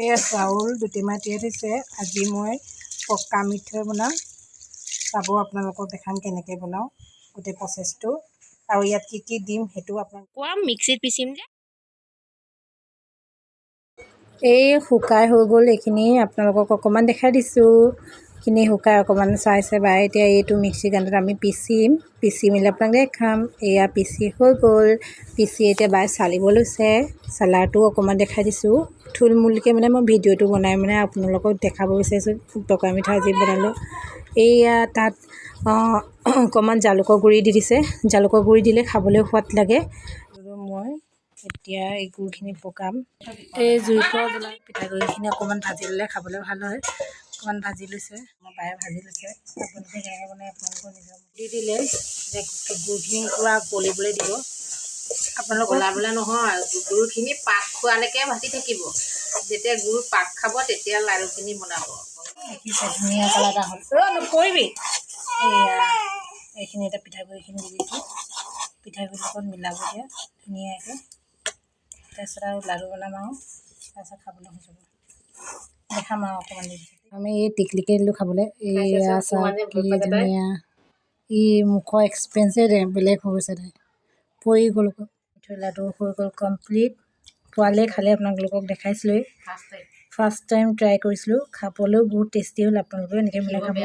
এয়া চাউল দুটিমান তিয়াই থৈছে। আজি মই পকা মিঠৈ বনাম। চাব আপোনালোকক দেখাম কেনেকৈ বনাওঁ গোটেই প্ৰচেছটো, আৰু ইয়াত কি কি দিম সেইটো আপোনাক কোৱা। মিক্সিত পিচিম যে এই শুকাই হৈ গ'ল। এইখিনি আপোনালোকক অকণমান দেখাই দিছোঁ। এইখিনি শুকাই অকণমান চাইছে বা এতিয়া এইটো মিক্সি গ্ৰাইণ্ডাৰত আমি পিচি মেলি আপোনাক দেখাম। এয়া পিচি হৈ গ'ল। পিচি এতিয়া বাই চালিব লৈছে। চালাৰটো অকণমান দেখাই দিছোঁ। থুলমূলকৈ মানে মই ভিডিঅ'টো বনাই মানে আপোনালোকক দেখাব বিচাৰিছোঁ পকা মিঠৈ আজি বনালোঁ। এইয়া তাত অকণমান জালুকৰ গুড়ি দি দিছে। জালুকৰ গুড়ি দিলে খাবলৈ সোৱাদ লাগে। মই এতিয়া এই গুড়খিনি পকাম। এই জুইকুৰা জ্বলাই পিঠাগুড়িখিনি অকণমান ভাজি ল'লে খাবলৈ ভাল হয়। অকণমান ভাজি লৈছে, আমাৰ বায়ে ভাজি লৈছে। আপোনালোকে কেনেকৈ বনাই আপোনালোকৰ নিজৰ দি দিলে গুড়খিনি পূৰা গলিবলৈ দিব। আপোনালোকৰ গলাবলৈ নহয়, গুড়খিনি পাক খোৱালৈকে ভাজি থাকিব। যেতিয়া গুড় পাক খাব তেতিয়া লাড়ুখিনি বনাব। দেখিছে ধুনীয়া কালাৰ এটা হ'ল। নপৰিবি। এয়া এইখিনি এতিয়া পিঠাগুড়িখিনি দি দিছোঁ। পিঠাগুড়িৰ লগত মিলাব দিয়া ধুনীয়াকৈ। তাৰপিছত আৰু লাড়ু বনাম আৰু তাৰপিছত খাবলৈ হৈ যাব। দেখাম আৰু অকণমান দি দিছোঁ। আমি এই টিকলিকে দিলোঁ খাবলৈ। এয়া চাওক কি ধুনীয়া। ই মুখৰ এক্সপিৰিয়েঞ্চে বেলেগ হৈ গৈছে। তাই পৰি গ'ল। মিঠৈ লাডু হৈ গ'ল কমপ্লিট। পোৱালে খালে আপোনালোকক দেখাইছিলোঁৱেই। ফাৰ্ষ্ট টাইম ট্ৰাই কৰিছিলোঁ। খাবলৈও বহুত টেষ্টি হ'ল। আপোনালোকেও এনেকৈ বনাই খাব।